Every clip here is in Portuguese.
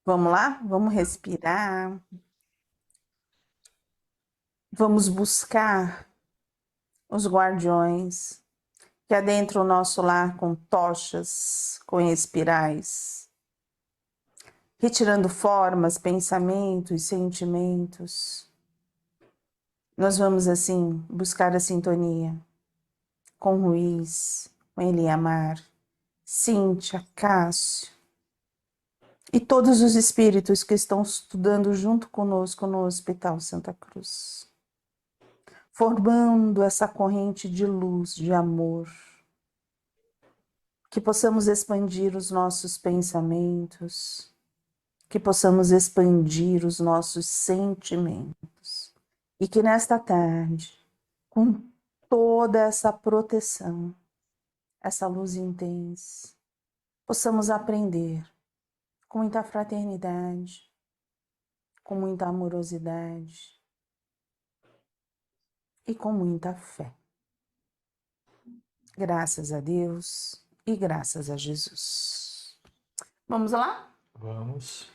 Vamos lá? Vamos respirar. Vamos buscar os guardiões que adentram o nosso lar com tochas, com espirais, retirando formas, pensamentos, sentimentos. Nós vamos, assim, buscar a sintonia com Ruiz, com Eliamar, Cíntia, Cássio e todos os espíritos que estão estudando junto conosco no Hospital Santa Cruz, formando essa corrente de luz, de amor, que possamos expandir os nossos pensamentos, que possamos expandir os nossos sentimentos e que nesta tarde, com toda essa proteção, essa luz intensa, possamos aprender com muita fraternidade, com muita amorosidade e com muita fé. Graças a Deus e graças a Jesus. Vamos lá? Vamos.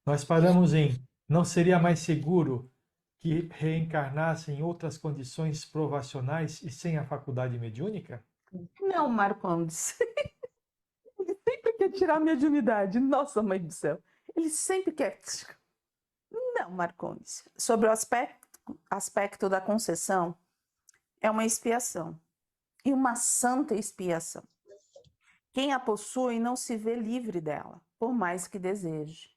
Nós paramos em: não seria mais seguro que reencarnasse em outras condições provacionais e sem a faculdade mediúnica? Não, Marcondes. Ele sempre quer tirar a mediunidade. Nossa, mãe do céu. Ele sempre quer. Não, Marcondes. Sobre o aspecto da concessão, é uma expiação. E uma santa expiação. Quem a possui não se vê livre dela, por mais que deseje.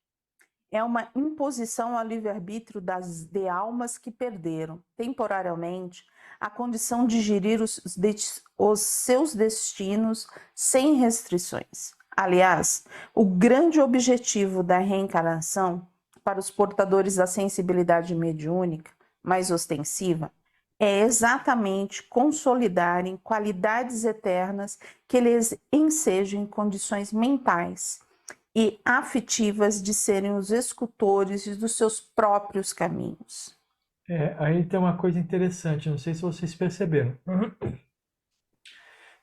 É uma imposição ao livre-arbítrio de almas que perderam, temporariamente, a condição de gerir os seus destinos sem restrições. Aliás, o grande objetivo da reencarnação, para os portadores da sensibilidade mediúnica mais ostensiva, é exatamente consolidarem qualidades eternas que lhes ensejem condições mentais e afetivas de serem os escultores dos seus próprios caminhos. Aí tem uma coisa interessante, não sei se vocês perceberam.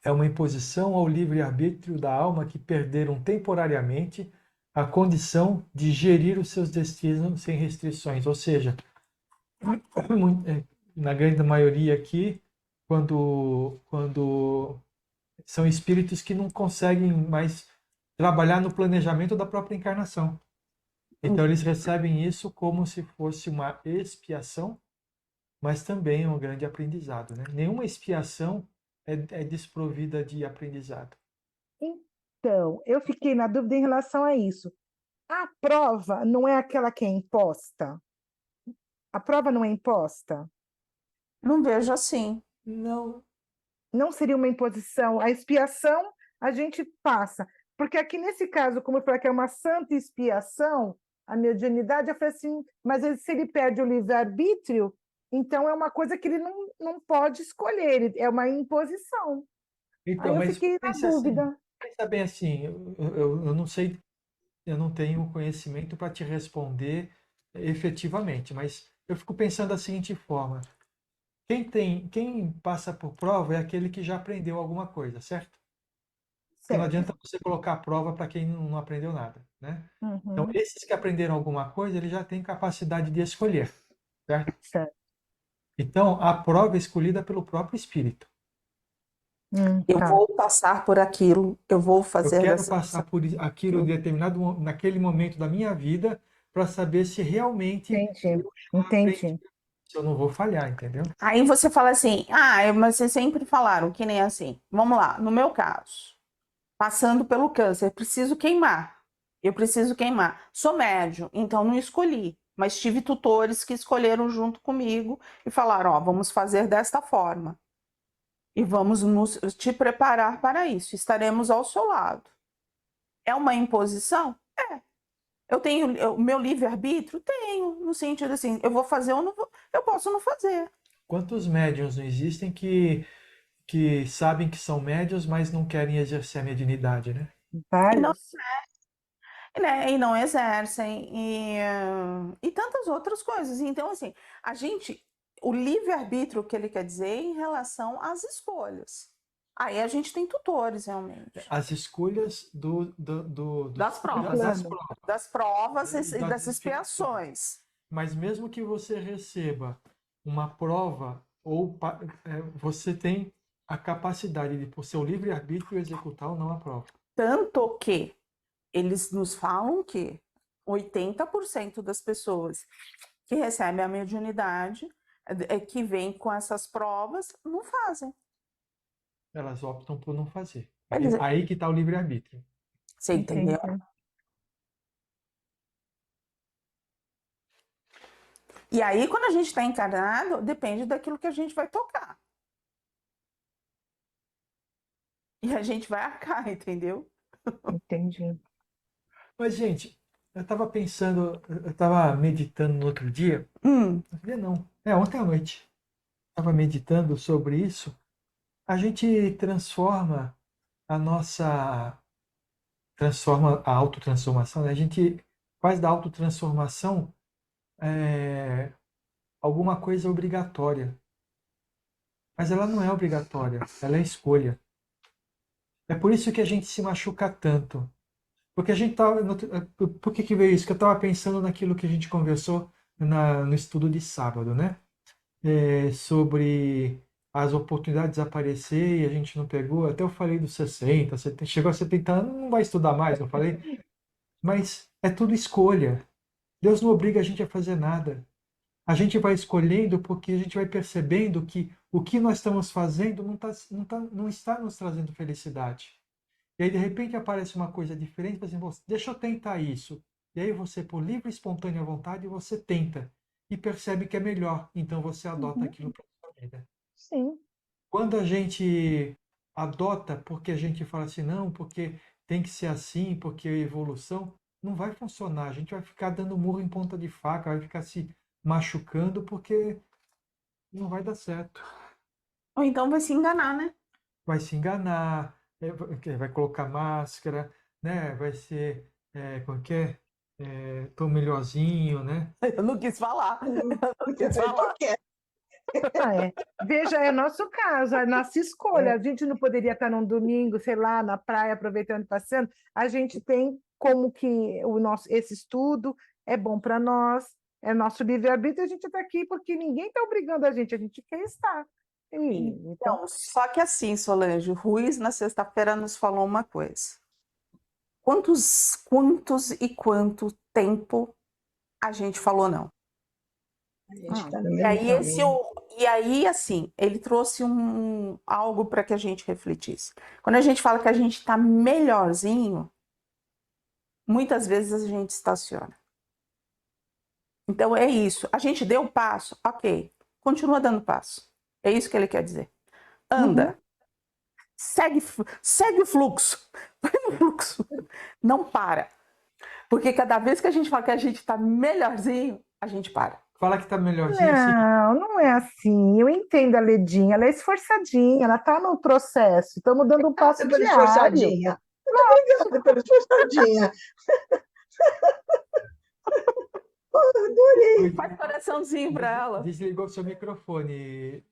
É uma imposição ao livre-arbítrio da alma que perderam temporariamente a condição de gerir os seus destinos sem restrições. Ou seja, na grande maioria aqui, quando são espíritos que não conseguem mais trabalhar no planejamento da própria encarnação. Então eles recebem isso como se fosse uma expiação, mas também um grande aprendizado, né? Nenhuma expiação é desprovida de aprendizado. Então, eu fiquei na dúvida em relação a isso. A prova não é aquela que é imposta? A prova não é imposta? Não vejo assim. Não. Não seria uma imposição? A expiação a gente passa. Porque aqui nesse caso, como eu falei que é uma santa expiação, a mediunidade, eu falei assim, mas se ele perde o livre-arbítrio, então é uma coisa que ele não pode escolher, é uma imposição. Aí Então, eu mas fiquei na dúvida. pensa bem assim, eu não sei, eu não tenho conhecimento para te responder efetivamente, mas eu fico pensando da seguinte forma: quem passa por prova é aquele que já aprendeu alguma coisa, certo? Porque não Certo. adianta você colocar a prova para quem não aprendeu nada, né? Então, Uhum. esses que aprenderam alguma coisa, eles já têm capacidade de escolher, certo? Certo. Então, a prova é escolhida pelo próprio espírito. Eu Tá. vou passar por aquilo, eu vou Eu fazer quero dessa. passar por aquilo em naquele momento da minha vida para saber se realmente Entendi. eu já aprendi, Entendi. se eu não vou falhar, entendeu? Aí você fala assim, mas vocês sempre falaram que nem assim. Vamos lá, no meu caso, passando pelo câncer, preciso queimar. Eu preciso queimar. Sou médium, então não escolhi, mas tive tutores que escolheram junto comigo e falaram, ó, vamos fazer desta forma. E vamos te preparar para isso. Estaremos ao seu lado. É uma imposição? É. Eu tenho o meu livre-arbítrio? Tenho, no sentido assim, eu vou fazer ou não vou, eu posso não fazer. Quantos médiums não existem que sabem que são médios, mas não querem exercer a mediunidade, né? E não, Vários. né, e não exercem, e tantas outras coisas. Então, assim, o livre-arbítrio que ele quer dizer é em relação às escolhas. Aí a gente tem tutores, realmente. As escolhas Das provas. das Plano. provas. Das provas e Das das expiações. Mas mesmo que você receba uma prova, você tem a capacidade de, por seu livre-arbítrio, executar ou não a prova. Tanto que eles nos falam que 80% das pessoas que recebem a mediunidade, que vêm com essas provas, não fazem. Elas optam por não fazer. Eles- Aí que está o livre-arbítrio. Você entendeu? Entendi. E aí, quando a gente está encarnado, depende daquilo que a gente vai tocar. E a gente vai arcar, entendeu? Entendi. Mas, gente, eu estava pensando, eu estava meditando no outro dia, não, ontem à noite, estava meditando sobre isso. A gente transforma a autotransformação, né? A gente faz da autotransformação alguma coisa obrigatória. Mas ela não é obrigatória, ela é escolha. É por isso que a gente se machuca tanto. Porque a gente tava. Por que veio isso? Que eu estava pensando naquilo que a gente conversou no estudo de sábado, né? Sobre as oportunidades aparecer e a gente não pegou. Até eu falei dos 60, 70, chegou a 70 anos, não vai estudar mais, não falei? Mas é tudo escolha. Deus não obriga a gente a fazer nada. A gente vai escolhendo porque a gente vai percebendo que o que nós estamos fazendo não está nos trazendo felicidade. E aí, de repente, aparece uma coisa diferente, assim, deixa eu tentar isso. E aí você, por livre e espontânea vontade, você tenta. E percebe que é melhor. Então você adota aquilo para a sua vida. Sim. Quando a gente adota porque a gente fala assim, não, porque tem que ser assim, porque é evolução, não vai funcionar. A gente vai ficar dando murro em ponta de faca, vai ficar se machucando porque não vai dar certo. Ou então vai se enganar, né? Vai se enganar, vai colocar máscara, né? Vai ser, como que é? Tô melhorzinho, né? Eu não quis falar. Eu não quis falar. Veja, é nosso caso, a nossa escolha. A gente não poderia estar num domingo, sei lá, na praia, aproveitando e passeando. A gente tem como que esse estudo é bom para nós, é nosso livre-arbítrio, a gente está aqui porque ninguém está obrigando a gente quer estar. Então, só que assim, Solange, o Ruiz na sexta-feira nos falou uma coisa. Quantos e quanto tempo a gente falou não? A gente tá no E mesmo aí, caminho. e aí, assim, ele trouxe algo para que a gente refletisse. Quando a gente fala que a gente está melhorzinho, muitas vezes a gente estaciona. Então é isso. A gente deu o passo, ok. Continua dando passo. É isso que ele quer dizer. Anda. Segue o fluxo. Vai no fluxo. Não para. Porque cada vez que a gente fala que a gente está melhorzinho, a gente para. Fala que tá melhorzinho assim. Não é assim. Eu entendo a Ledinha, ela é esforçadinha, ela está no processo. Estamos dando um passo Pela diário. esforçadinha. Muito obrigada pela esforçadinha. Adorei. Faz coraçãozinho para ela. Desligou seu microfone,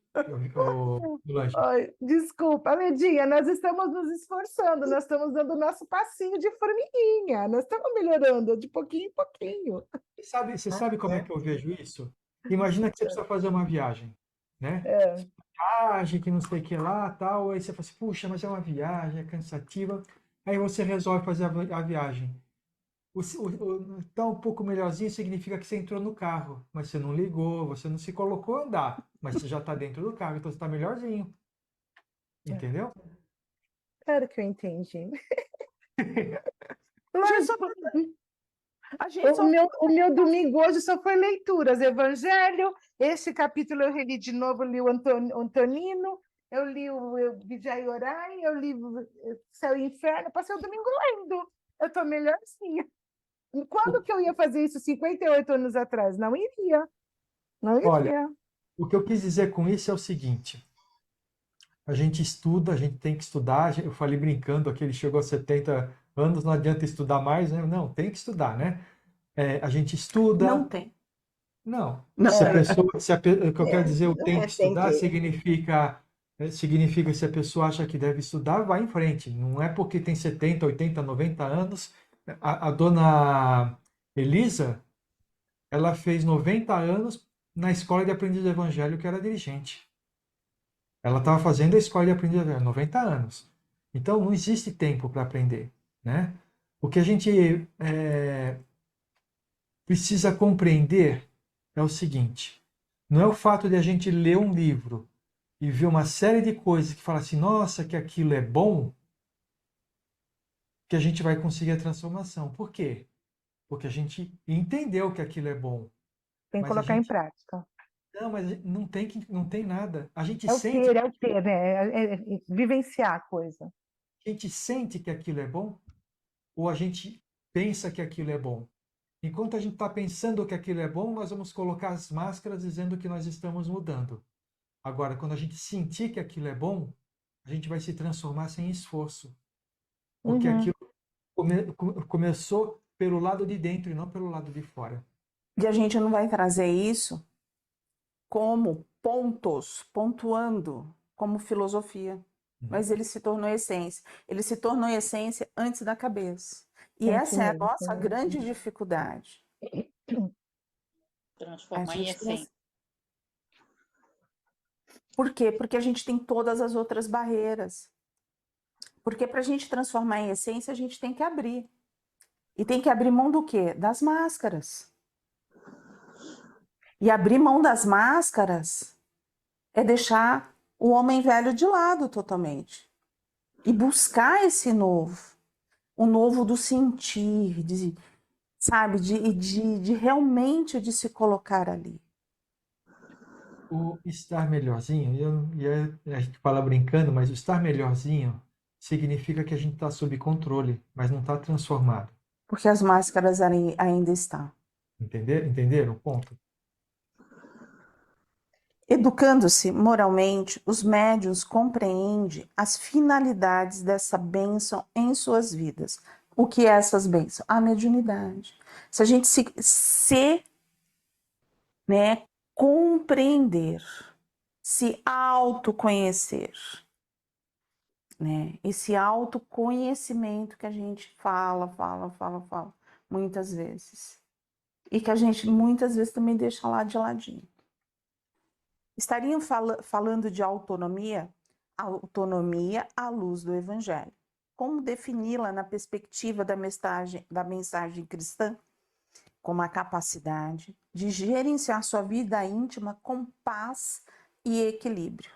Lange. Ai, desculpa, Ledinha, nós estamos nos esforçando, nós estamos dando o nosso passinho de formiguinha, nós estamos melhorando de pouquinho em pouquinho. Você sabe como é que eu vejo isso? Imagina que você precisa fazer uma viagem, né? É. Viagem que não sei o que lá, tal. Aí você fala assim, puxa, mas é uma viagem, é cansativa. Aí você resolve fazer a viagem. Tá um pouco melhorzinho significa que você entrou no carro, mas você não ligou, você não se colocou a andar, mas você já está dentro do carro, então você está melhorzinho. Entendeu? Claro que eu entendi. A gente só... O meu domingo hoje só foi leituras, Evangelho, esse capítulo eu reli de novo, li o Antonino, eu li o Vijay Orai, eu li Céu e Inferno, passei o domingo lendo, eu estou melhorzinha. Quando que eu ia fazer isso 58 anos atrás? Não iria. Não iria. Olha, o que eu quis dizer com isso é o seguinte: a gente estuda, a gente tem que estudar. Eu falei brincando aqui, ele chegou a 70 anos, não adianta estudar mais, né? Não, tem que estudar, né? A gente estuda. Não tem. Não. Não. Se a pessoa, o que eu quero dizer, o não tem é que estudar, tem que. significa significa que se a pessoa acha que deve estudar, vai em frente. Não é porque tem 70, 80, 90 anos. A dona Elisa, ela fez 90 anos na escola de aprendiz do evangelho que era dirigente. Ela estava fazendo a escola de aprendiz do evangelho, 90 anos. Então, não existe tempo para aprender, né? O que a gente precisa compreender é o seguinte: não é o fato de a gente ler um livro e ver uma série de coisas que fala assim, nossa, que aquilo é bom, que a gente vai conseguir a transformação. Por quê? Porque a gente entendeu que aquilo é bom, Tem que mas a colocar em gente prática. não tem nada. É o ter, né? Vivenciar a coisa. A gente sente que aquilo é bom ou a gente pensa que aquilo é bom. Enquanto a gente está pensando que aquilo é bom, nós vamos colocar as máscaras dizendo que nós estamos mudando. Agora, quando a gente sentir que aquilo é bom, a gente vai se transformar sem esforço. Porque Uhum. aquilo começou pelo lado de dentro e não pelo lado de fora. E a gente não vai trazer isso como pontos, pontuando, como filosofia. Mas ele se tornou essência. Ele se tornou essência antes da cabeça. E essa é a Sentimento, nossa né? grande dificuldade. A Transformar em gente essência. Por quê? Porque a gente tem todas as outras barreiras. Porque para a gente transformar em essência, a gente tem que abrir. E tem que abrir mão do quê? Das máscaras. E abrir mão das máscaras é deixar o homem velho de lado totalmente. E buscar esse novo. O novo do sentir, sabe? De realmente de se colocar ali. O estar melhorzinho, a gente fala brincando, mas o estar melhorzinho significa que a gente está sob controle, mas não está transformado. Porque as máscaras ainda estão. Entenderam o ponto? Educando-se moralmente, os médiuns compreendem as finalidades dessa bênção em suas vidas. O que é essas bênçãos? A mediunidade. Se a gente né, compreender, se autoconhecer, né? Esse autoconhecimento que a gente fala muitas vezes. E que a gente muitas vezes também deixa lá de ladinho. Estariam falando de autonomia à luz do Evangelho. Como defini-la na perspectiva da mensagem cristã? Como a capacidade de gerenciar sua vida íntima com paz e equilíbrio.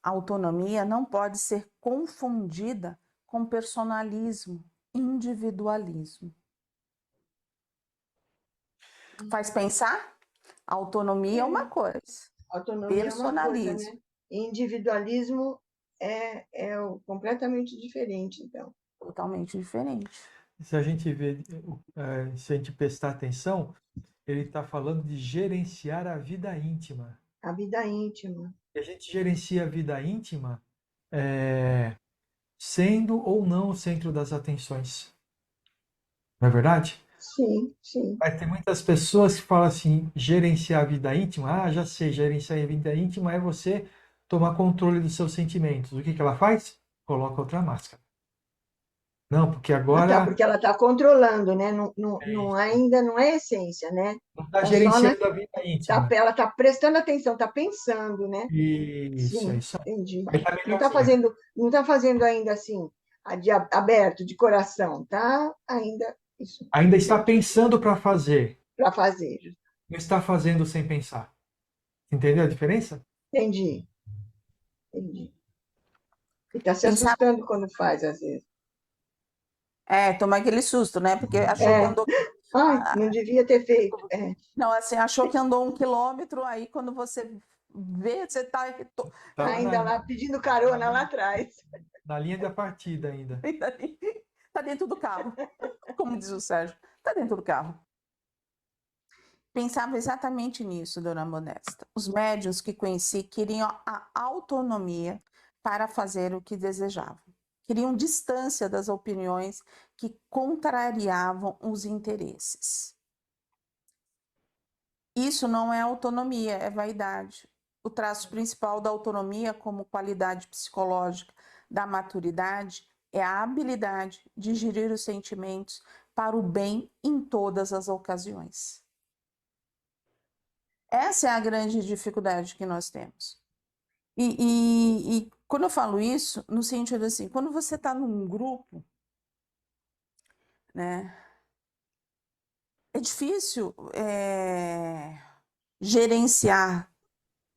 A autonomia não pode ser confundida com personalismo, individualismo. Faz pensar? Autonomia é uma coisa. Autonomia é uma coisa, Personalismo. né? Individualismo é completamente diferente, então. Totalmente diferente. Se a gente vê, se a gente prestar atenção, ele está falando de gerenciar a vida íntima. A vida íntima. E a gente gerencia a vida íntima sendo ou não o centro das atenções. Não é verdade? Sim, sim. Mas tem muitas pessoas que falam assim, gerenciar a vida íntima. Ah, já sei, gerenciar a vida íntima é você tomar controle dos seus sentimentos. O que ela faz? Coloca outra máscara. Não, porque agora Porque ela está controlando, né? isso. Ainda não é essência, né? Não está Tá só gerenciando a vida íntima. ela está prestando atenção, está pensando, né? Isso, é Sim, isso aí. entendi. Aí tá Não está fazendo ainda assim, aberto, de coração, tá? Ainda isso Ainda está pensando para fazer, para fazer. não está fazendo sem pensar. Entendeu a diferença? Entendi, entendi. E está se Pensar, assustando quando faz, às vezes. toma aquele susto, né? Porque achou que É. andou. Ai, não devia ter feito. É. Não, assim, achou que andou 1 quilômetro, aí quando você vê, você tá Estava Ainda lá pedindo carona lá atrás. na linha da partida ainda. tá dentro do carro. Como diz o Sérgio, tá dentro do carro. Pensava exatamente nisso, dona Modesta. Os médiuns que conheci queriam a autonomia para fazer o que desejavam. Queriam distância das opiniões que contrariavam os interesses. Isso não é autonomia, é vaidade. o traço principal da autonomia como qualidade psicológica da maturidade é a habilidade de gerir os sentimentos para o bem em todas as ocasiões. Essa é a grande dificuldade que nós temos. E quando eu falo isso, no sentido assim, quando você está num grupo, né, é difícil gerenciar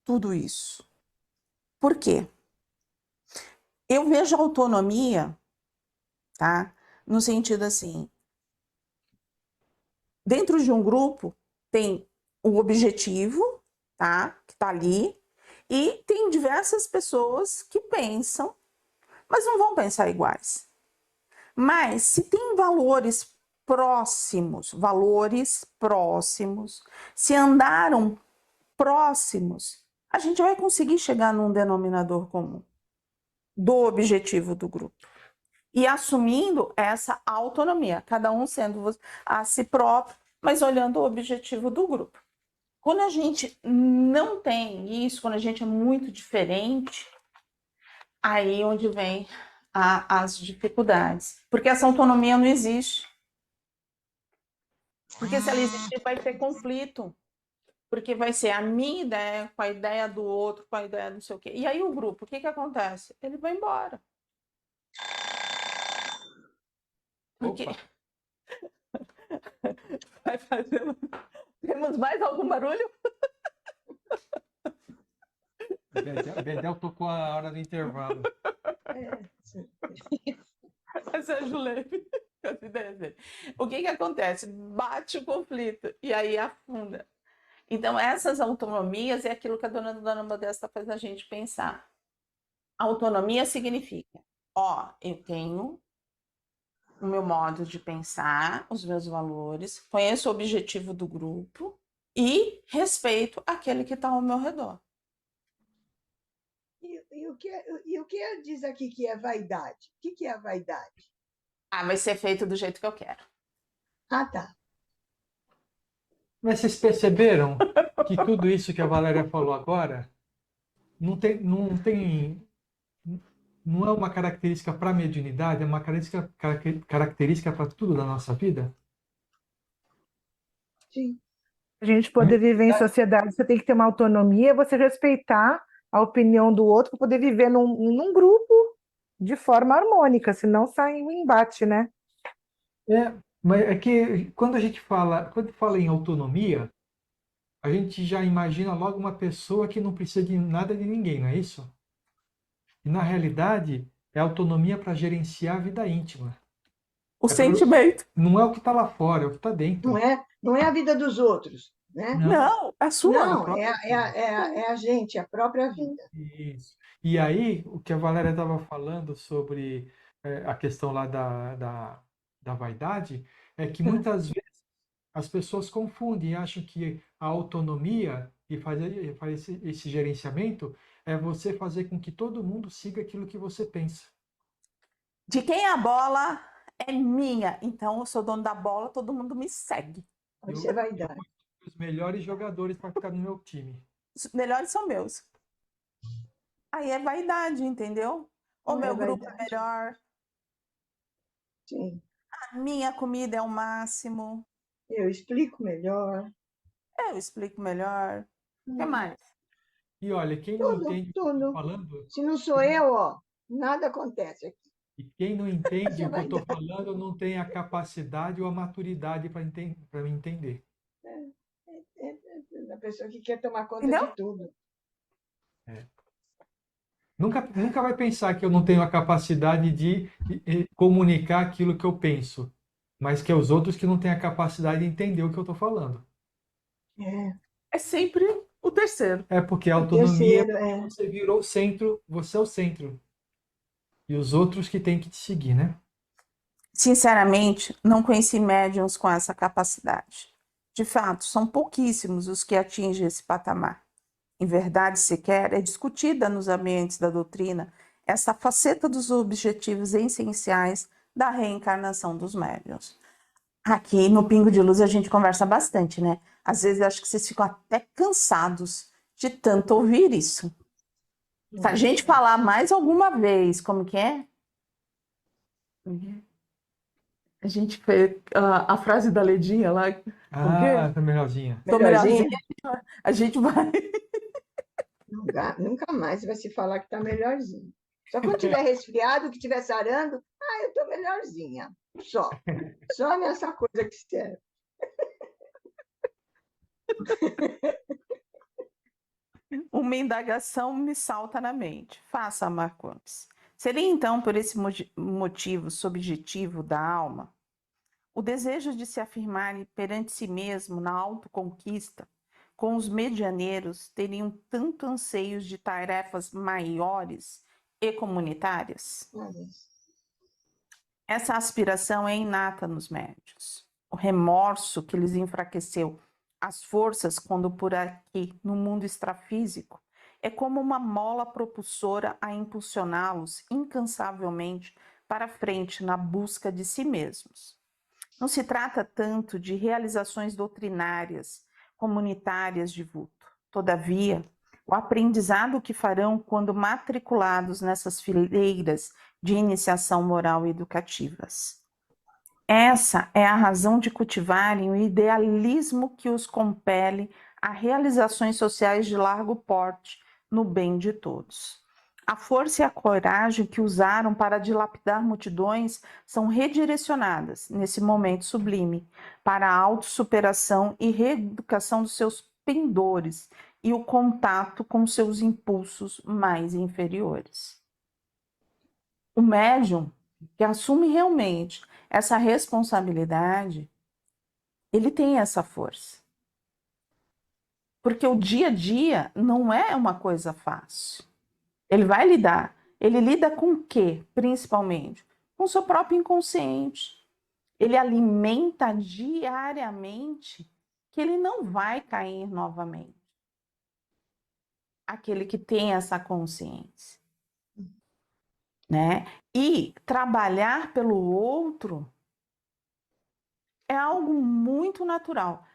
tudo isso. Por quê? Eu vejo a autonomia, tá? No sentido assim, dentro de um grupo tem o objetivo, tá? Que tá ali, e tem diversas pessoas que pensam, mas não vão pensar iguais. Mas se tem valores próximos, se andaram próximos, a gente vai conseguir chegar num denominador comum do objetivo do grupo. E assumindo essa autonomia, cada um sendo a si próprio, mas olhando o objetivo do grupo. Quando a gente não tem isso, quando a gente é muito diferente, aí onde vem as dificuldades. Porque essa autonomia não existe. Porque se ela existir, vai ter conflito. Porque vai ser a minha ideia com a ideia do outro, com a ideia não sei o quê. E aí o grupo, o que acontece? Ele vai embora. Porque... Vai fazer... Temos mais algum barulho? Bedel tocou a hora do intervalo. Essa é a Julene. O que acontece? Bate o conflito e aí afunda. Então, essas autonomias é aquilo que a dona Modesta faz a gente pensar. Autonomia significa, eu tenho o meu modo de pensar, os meus valores, conheço o objetivo do grupo e respeito aquele que está ao meu redor. E o que ela diz aqui que é vaidade? O que é a vaidade? Vai ser feito do jeito que eu quero. Ah, tá. Mas vocês perceberam que tudo isso que a Valéria falou agora não é uma característica para a mediunidade, é uma característica para tudo da nossa vida? Sim. A gente poder viver em sociedade, você tem que ter uma autonomia, você respeitar a opinião do outro para poder viver num grupo de forma harmônica, senão sai em embate, né? Mas é que quando fala em autonomia, a gente já imagina logo uma pessoa que não precisa de nada de ninguém, não é isso? E na realidade, é autonomia para gerenciar a vida íntima. O sentimento. Não é o que está lá fora, é o que está dentro. Não é a vida dos outros, né? Não, a sua. Não, é a gente, a própria vida. Isso. E aí, o que a Valéria estava falando sobre a questão lá da vaidade, é que muitas vezes as pessoas confundem e acham que a autonomia e fazer esse gerenciamento é você fazer com que todo mundo siga aquilo que você pensa. De quem a bola é minha, então eu sou dono da bola, todo mundo me segue. Isso é vaidade. Os melhores jogadores para ficar no meu time. Os melhores são meus. Aí é vaidade, entendeu? O meu grupo é melhor. Sim. A minha comida é o máximo. Eu explico melhor. Eu explico melhor. O que mais? E olha, quem não entende o que eu tudo. estou falando... Se não sou eu, nada acontece aqui. E quem não entende o que eu estou falando não tem a capacidade ou a maturidade para me entender. A pessoa que quer tomar conta Entendeu? de tudo. Nunca vai pensar que eu não tenho a capacidade de comunicar aquilo que eu penso, mas que é os outros que não têm a capacidade de entender o que eu estou falando. É sempre o terceiro. É porque a autonomia, terceiro, você virou o centro, você é o centro. E os outros que têm que te seguir, né? Sinceramente, não conheci médiums com essa capacidade. De fato, são pouquíssimos os que atingem esse patamar. Em verdade, sequer é discutida nos ambientes da doutrina essa faceta dos objetivos essenciais da reencarnação dos médiuns. Aqui no Pingo de Luz a gente conversa bastante, né? Às vezes eu acho que vocês ficam até cansados de tanto ouvir isso. Se a gente falar mais alguma vez, como que é? A gente fez a frase da Ledinha lá, como que é? tá melhorzinha. Tô melhorzinha, Melhorzinho? a gente vai. Nunca mais vai se falar que está melhorzinho. Só quando tiver resfriado, que estiver sarando, eu estou melhorzinha. Só. Só nessa coisa que serve. Uma indagação me salta na mente. Faça, Marcondes. Seria então por esse motivo subjetivo da alma, o desejo de se afirmar perante si mesmo na autoconquista, com os medianeiros teriam tanto anseios de tarefas maiores e comunitárias? Essa aspiração é inata nos médios. O remorso que lhes enfraqueceu as forças quando por aqui, no mundo extrafísico, é como uma mola propulsora a impulsioná-los incansavelmente para frente na busca de si mesmos. Não se trata tanto de realizações doutrinárias, comunitárias de vulto. Todavia, o aprendizado que farão quando matriculados nessas fileiras de iniciação moral e educativas. Essa é a razão de cultivarem o idealismo que os compele a realizações sociais de largo porte no bem de todos. A força e a coragem que usaram para dilapidar multidões são redirecionadas, nesse momento sublime, para a autossuperação e reeducação dos seus pendores e o contato com seus impulsos mais inferiores. O médium que assume realmente essa responsabilidade, ele tem essa força. Porque o dia a dia não é uma coisa fácil. Ele vai lidar. Ele lida com o quê, principalmente? Com o seu próprio inconsciente. Ele alimenta diariamente que ele não vai cair novamente. Aquele que tem essa consciência. Né? E trabalhar pelo outro é algo muito natural.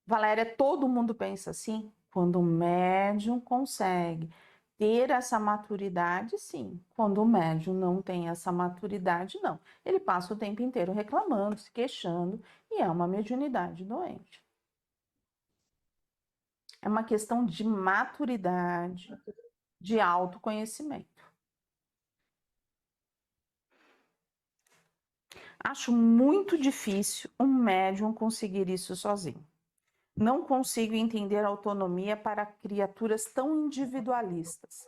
Valéria, todo mundo pensa assim? Quando o médium consegue ter essa maturidade, sim. Quando o médium não tem essa maturidade, não. Ele passa o tempo inteiro reclamando, se queixando, e é uma mediunidade doente. É uma questão de maturidade, de autoconhecimento. Acho muito difícil um médium conseguir isso sozinho. Não consigo entender a autonomia para criaturas tão individualistas.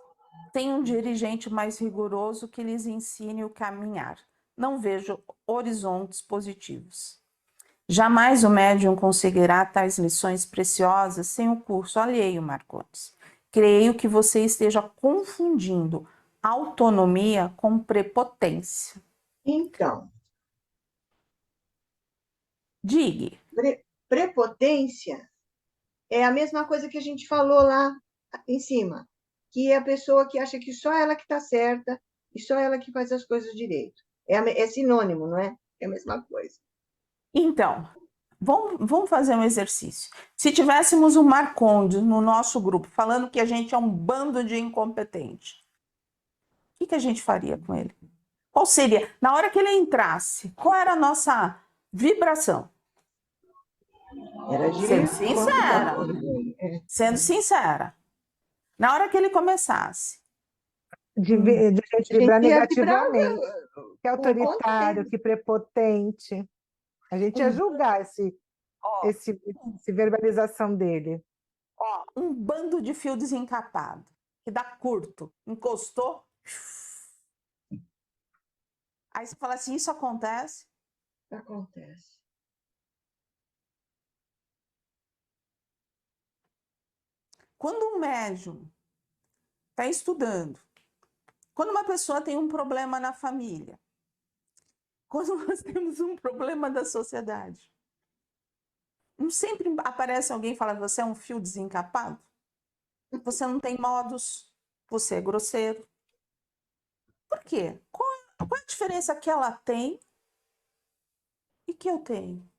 Tem um dirigente mais rigoroso que lhes ensine o caminhar. Não vejo horizontes positivos. Jamais o médium conseguirá tais lições preciosas sem o curso alheio, Marcondes. Creio que você esteja confundindo autonomia com prepotência. Então, Diga. prepotência é a mesma coisa que a gente falou lá em cima, que é a pessoa que acha que só ela que está certa e só ela que faz as coisas direito. É sinônimo, não é? É a mesma coisa. Então, vamos fazer um exercício. Se tivéssemos um Marcondes no nosso grupo falando que a gente é um bando de incompetente, o que a gente faria com ele? Qual seria? Na hora que ele entrasse, qual era a nossa vibração? Era de Sendo sincera. Sendo sincera. Na hora que ele começasse. De gente vibrar negativamente, que é com autoritário, que prepotente. A gente ia julgar esse verbalização dele. Um bando de fio desencapado, que dá curto, encostou. Aí você fala assim, isso acontece? Acontece. Quando um médium está estudando, quando uma pessoa tem um problema na família, quando nós temos um problema da sociedade, não sempre aparece alguém e fala que você é um fio desencapado? Você não tem modos, você é grosseiro. Por quê? Qual é a diferença que ela tem e que eu tenho?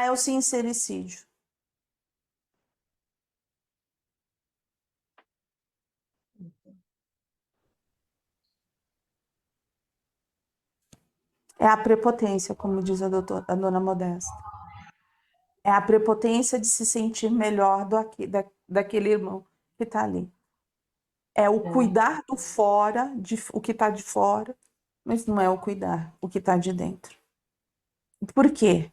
É o sincericídio. É a prepotência, como diz a dona Modesta. É a prepotência de se sentir melhor daquele irmão que está ali. É o cuidar do fora, o que está de fora, mas não é o cuidar o que está de dentro. Por quê?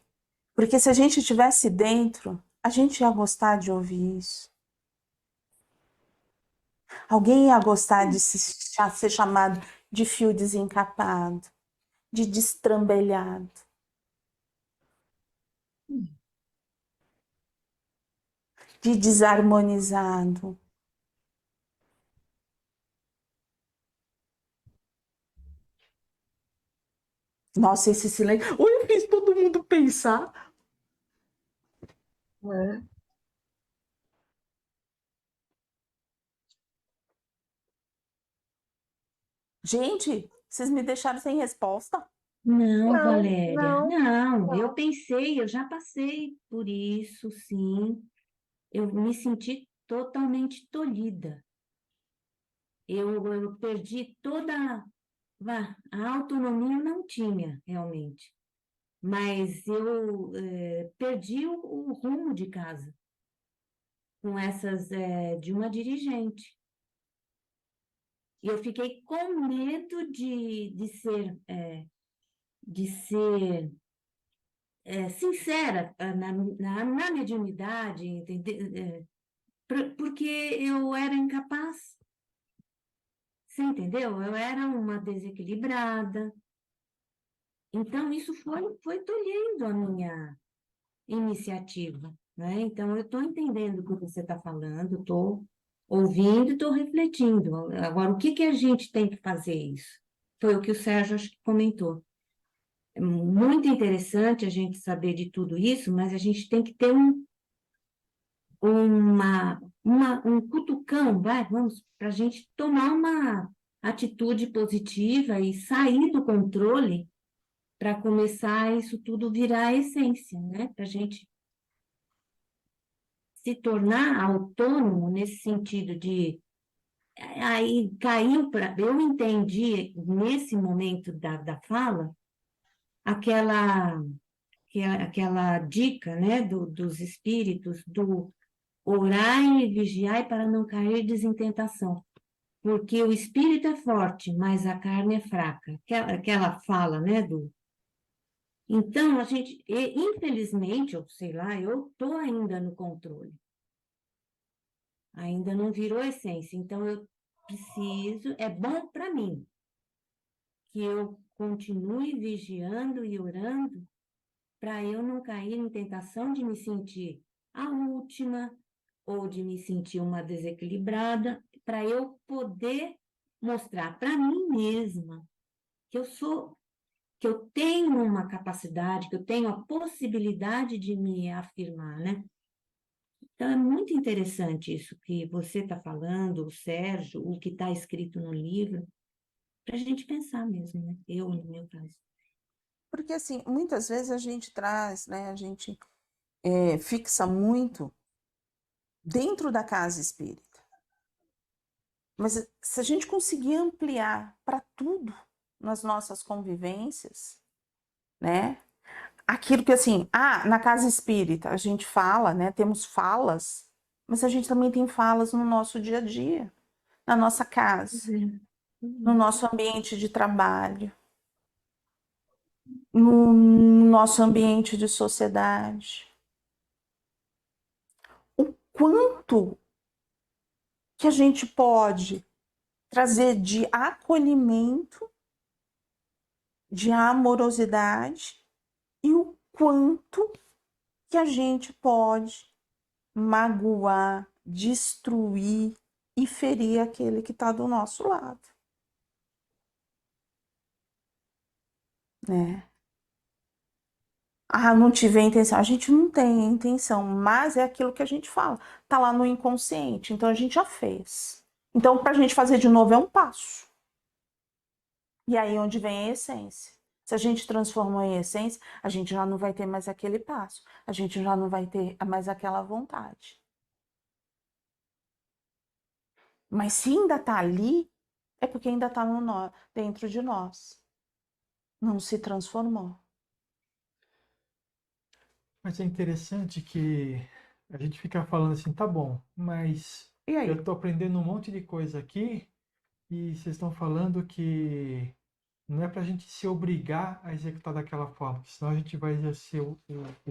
Porque se a gente estivesse dentro, a gente ia gostar de ouvir isso. Alguém ia gostar de ser chamado de fio desencapado, de destrambelhado. De desarmonizado. Nossa, esse silêncio. Oi, eu fiz todo mundo pensar. É. Gente, vocês me deixaram sem resposta? Não, Não, Valéria, não, não. Eu não. pensei, eu já passei por isso, sim. Eu me senti totalmente tolhida. Eu perdi toda a autonomia, não tinha realmente, mas eu perdi o rumo de casa com essas de uma dirigente. E eu fiquei com medo de ser sincera na mediunidade, porque eu era incapaz, você entendeu? Eu era uma desequilibrada. Então, isso foi tolhendo a minha iniciativa, né? Então, eu estou entendendo o que você está falando, estou ouvindo, estou refletindo. Agora, o que que a gente tem que fazer isso? Foi o que o Sérgio acho que comentou. É muito interessante a gente saber de tudo isso, mas a gente tem que ter um cutucão, vamos, para a gente tomar uma atitude positiva e sair do controle para começar isso tudo virar a essência, né? Para a gente se tornar autônomo nesse sentido de aí caiu para eu entendi nesse momento da fala aquela aquela dica, né, dos espíritos do orai e vigiai para não cair em tentação, porque o espírito é forte, mas a carne é fraca. Aquela fala, né, do então, a gente, infelizmente, ou sei lá, eu estou ainda no controle. Ainda não virou essência. Então, eu preciso, é bom para mim que eu continue vigiando e orando para eu não cair em tentação de me sentir a última ou de me sentir uma desequilibrada, para eu poder mostrar para mim mesma que eu sou que eu tenho uma capacidade, que eu tenho a possibilidade de me afirmar, né? Então, é muito interessante isso que você está falando, o Sérgio, o que está escrito no livro, para a gente pensar mesmo, né? Eu, no meu caso. Porque, assim, muitas vezes a gente traz, né? A gente fixa muito dentro da casa espírita. Mas se a gente conseguir ampliar para tudo nas nossas convivências, né? Aquilo que assim, na casa espírita a gente fala, né? Temos falas, mas a gente também tem falas no nosso dia a dia, na nossa casa, no nosso ambiente de trabalho, no nosso ambiente de sociedade. O quanto que a gente pode trazer de acolhimento, de amorosidade, e o quanto que a gente pode magoar, destruir e ferir aquele que está do nosso lado, né? Não tive a intenção. A gente não tem a intenção, mas é aquilo que a gente fala. Tá lá no inconsciente, então a gente já fez. Então, para a gente fazer de novo é um passo. E aí onde vem a essência. Se a gente transformou em essência, a gente já não vai ter mais aquele passo. A gente já não vai ter mais aquela vontade. Mas se ainda está ali, é porque ainda está dentro de nós. não se transformou. Mas é interessante que a gente fica falando assim, tá bom, mas E aí? eu estou aprendendo um monte de coisa aqui e vocês estão falando que não é para a gente se obrigar a executar daquela forma, senão a gente vai exercer o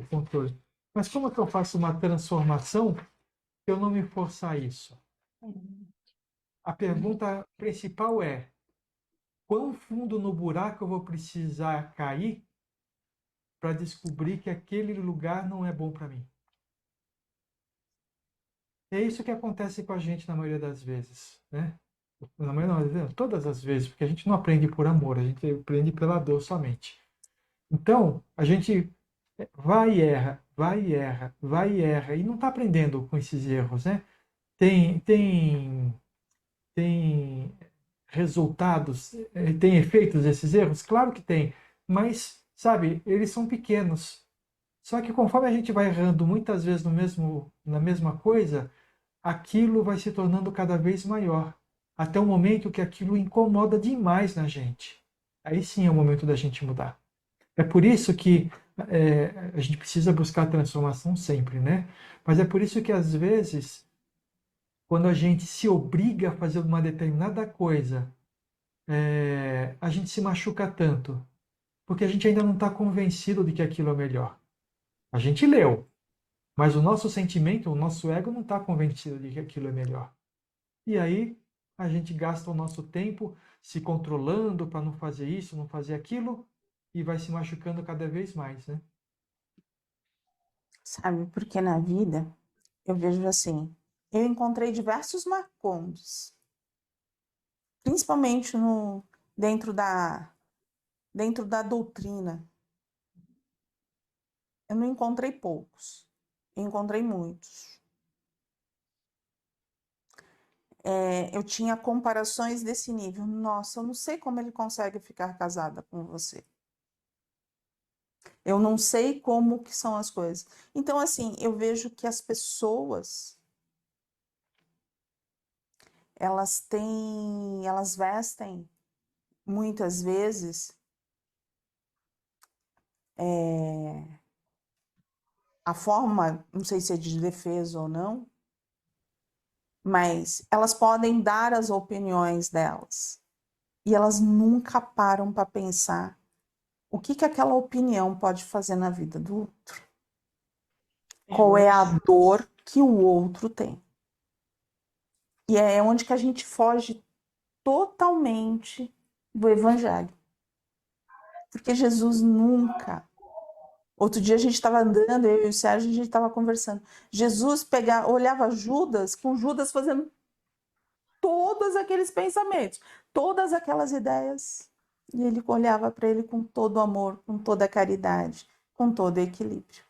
controle. Mas como é que eu faço uma transformação se eu não me forçar a isso? A pergunta principal é: quão fundo no buraco eu vou precisar cair para descobrir que aquele lugar não é bom para mim? É isso que acontece com a gente na maioria das vezes, né? Na maioria das vezes, todas as vezes, porque a gente não aprende por amor, a gente aprende pela dor somente. Então, a gente vai e erra, vai e erra, vai e erra, e não está aprendendo com esses erros, né? Tem resultados, tem efeitos desses erros? Claro que tem, mas, sabe, eles são pequenos. Só que conforme a gente vai errando muitas vezes na mesma coisa, aquilo vai se tornando cada vez maior, até o momento que aquilo incomoda demais na gente. Aí sim é o momento da gente mudar. É por isso que a gente precisa buscar a transformação sempre, né? Mas é por isso que às vezes, quando a gente se obriga a fazer uma determinada coisa, a gente se machuca tanto, porque a gente ainda não está convencido de que aquilo é melhor. A gente leu, mas o nosso sentimento, o nosso ego não está convencido de que aquilo é melhor. E aí a gente gasta o nosso tempo se controlando para não fazer isso, não fazer aquilo, e vai se machucando cada vez mais, né? Sabe, porque na vida eu vejo assim, eu encontrei diversos Marcondes, principalmente dentro dentro da doutrina. Eu não encontrei poucos, eu encontrei muitos. Eu tinha comparações desse nível. Nossa, eu não sei como ele consegue ficar casada com você. Eu não sei como que são as coisas. Então, assim, eu vejo que as pessoas, elas vestem, muitas vezes, a forma, não sei se é de defesa ou não, mas elas podem dar as opiniões delas. E elas nunca param para pensar o que aquela opinião pode fazer na vida do outro. Qual é a dor que o outro tem. E é onde que a gente foge totalmente do evangelho. Porque Jesus nunca... Outro dia a gente estava andando, eu e o Sérgio, a gente estava conversando. Jesus olhava Judas, com Judas fazendo todos aqueles pensamentos, todas aquelas ideias. E ele olhava para ele com todo o amor, com toda a caridade, com todo o equilíbrio.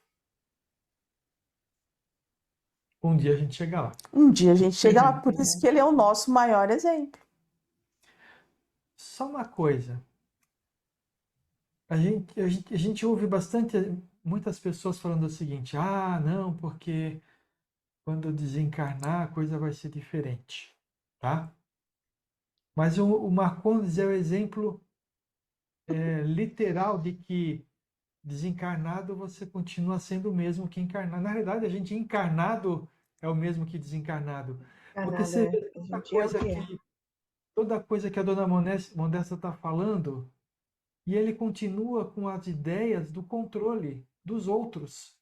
Um dia a gente chega lá. Um dia a gente chega lá, por isso que ele é o nosso maior exemplo. Só uma coisa. A gente ouve muitas pessoas falando o seguinte: ah, não, porque quando eu desencarnar a coisa vai ser diferente, tá? Mas o Marcondes é o exemplo literal de que desencarnado você continua sendo o mesmo que encarnado. Na realidade, a gente encarnado é o mesmo que desencarnado. Porque você vê A gente é o que é. toda coisa que a dona Modesta está falando, e ele continua com as ideias do controle dos outros,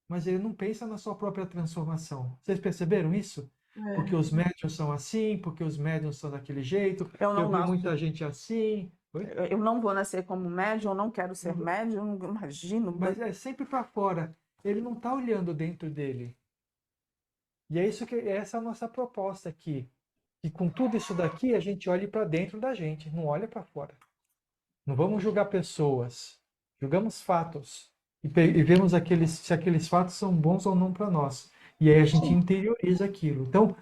mas ele não pensa na sua própria transformação. Vocês perceberam isso? Porque os médiuns são assim, porque os médiuns são daquele jeito, eu vi muita gente assim. Oi? Eu não vou nascer como médium, eu não quero ser médium, não imagino. Mas é sempre para fora. Ele não está olhando dentro dele. E é isso que essa é a nossa proposta aqui. E com tudo isso daqui, a gente olhe para dentro da gente, não olha para fora. Não vamos julgar pessoas, julgamos fatos e vemos se aqueles fatos são bons ou não para nós. E aí a gente interioriza aquilo. Então,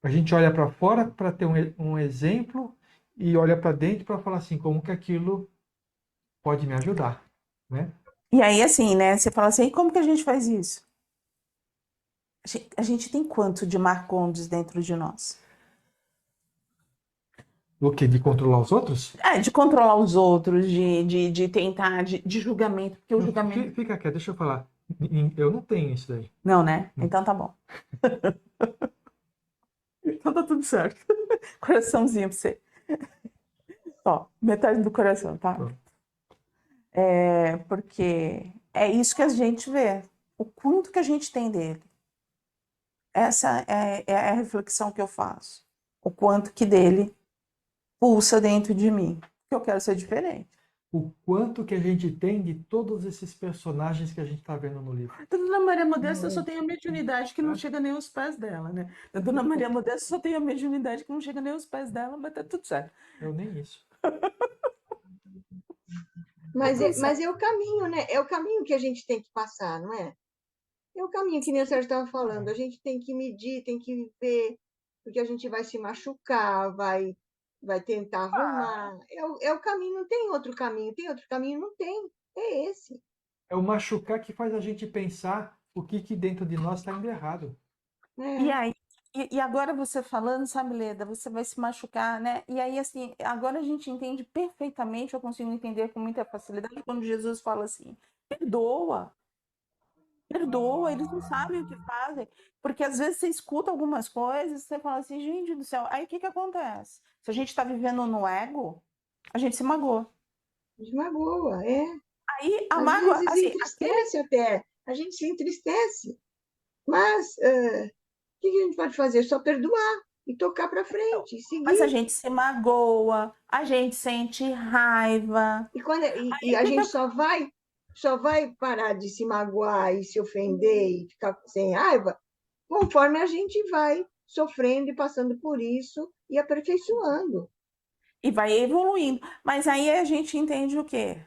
a gente olha para fora para ter um exemplo e olha para dentro para falar assim, como que aquilo pode me ajudar, né? E aí, assim, né? Você fala assim, e como que a gente faz isso? A gente tem quanto de Marcondes dentro de nós? O quê? De controlar os outros? De controlar os outros, de tentar, de julgamento, porque o julgamento. Fica quieto, deixa eu falar. Eu não tenho isso daí. Não, né? Não. Então tá bom. Então tá tudo certo. Coraçãozinho pra você. Ó, metade do coração, tá? Tá. Porque é isso que a gente vê. O quanto que a gente tem dele. Essa é a reflexão que eu faço. O quanto que dele pulsa dentro de mim. Porque eu quero ser diferente. O quanto que a gente tem de todos esses personagens que a gente está vendo no livro. Da Dona Maria Modesta só tem a mediunidade que não chega nem aos pés dela, né? Da Dona Maria Modesta só tem a mediunidade que não chega nem aos pés dela, mas tá tudo certo. Eu nem isso. Mas é o caminho, né? É o caminho que a gente tem que passar, não é? É o caminho que nem o Sérgio estava falando. A gente tem que medir, tem que ver, porque a gente vai se machucar, vai tentar arrumar. É o caminho, não tem outro caminho. Tem outro caminho? Não tem. É esse. É o machucar que faz a gente pensar o que dentro de nós está indo errado. E aí, e agora você falando, sabe, Leda, você vai se machucar, né? E aí, assim, agora a gente entende perfeitamente, eu consigo entender com muita facilidade quando Jesus fala assim: perdoa. Perdoa, eles não sabem o que fazem. Porque às vezes você escuta algumas coisas, você fala assim, gente do céu, aí o que acontece? Se a gente está vivendo no ego, a gente se magoa. Magoa, é. Aí a Às mágoa, vezes assim, entristece até. A gente se entristece. Mas o que a gente pode fazer? Só perdoar e tocar para frente, e mas a seguir. gente se magoa, a gente sente raiva. E a gente só vai parar de se magoar e se ofender e ficar sem raiva conforme a gente vai sofrendo e passando por isso e aperfeiçoando. E vai evoluindo. Mas aí a gente entende o quê?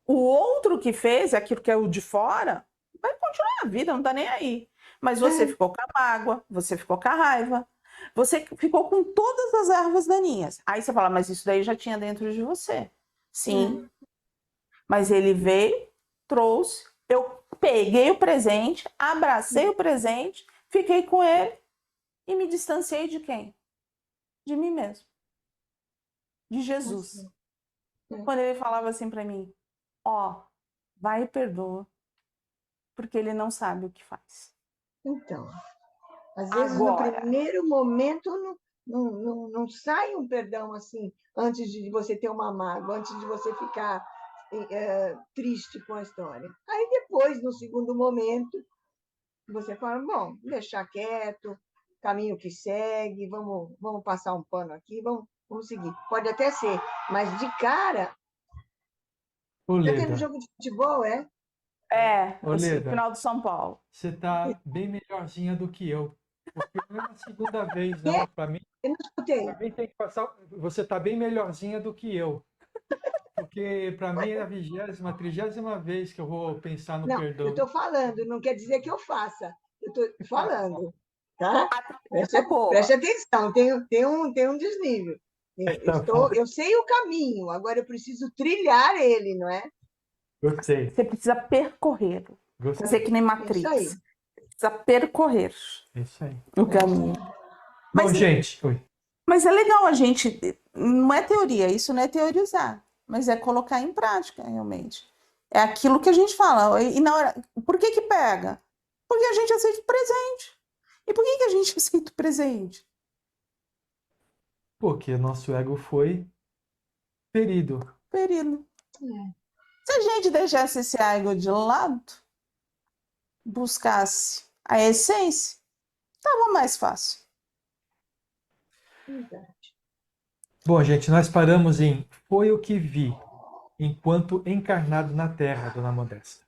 O outro que fez, aquilo que é o de fora, vai continuar a vida, não tá nem aí. Mas você ficou com a mágoa, você ficou com a raiva, você ficou com todas as ervas daninhas. Aí você fala, mas isso daí já tinha dentro de você. Sim, mas ele veio, trouxe, eu peguei o presente, abracei o presente, fiquei com ele e me distanciei de quem? De mim mesmo. De Jesus. Quando ele falava assim para mim, ó, vai e perdoa, porque ele não sabe o que faz. Então, às vezes no primeiro momento não sai um perdão assim, antes de você ter uma mágoa, antes de você ficar triste com a história. Aí depois, no segundo momento, você fala, bom, deixar quieto, caminho que segue, vamos passar um pano aqui, vamos seguir. Pode até ser, mas de cara, Ô, tá tendo Leda, jogo de futebol, é? Ô, O Leda, final do São Paulo. você tá bem melhorzinha do que eu. Porque não é a segunda vez, não. É? Para mim, Eu não escutei. tem que passar. Você tá bem melhorzinha do que eu. Porque para mim é a 20ª, 30ª vez que eu vou pensar no Não, perdão. eu estou falando, não quer dizer que eu faça. Eu estou falando, tá? Boa. Preste atenção, tem um desnível. Tá bom. Eu sei o caminho, agora eu preciso trilhar ele, não é? Gostei. Você precisa percorrer. Gostei. Fazer que nem Isso Matrix. aí. Precisa percorrer É isso aí. o caminho. Bom, Mas- gente, oi. Mas é legal a gente. Não é teoria, isso não é teorizar, mas é colocar em prática, realmente. É aquilo que a gente fala. E na hora. Por que pega? Porque a gente aceita o presente. E por que a gente aceita o presente? Porque nosso ego foi ferido. Ferido. Se a gente deixasse esse ego de lado, buscasse a essência, estava mais fácil. Bom, gente, nós paramos em Foi o que vi, enquanto encarnado na Terra, Dona Modesta.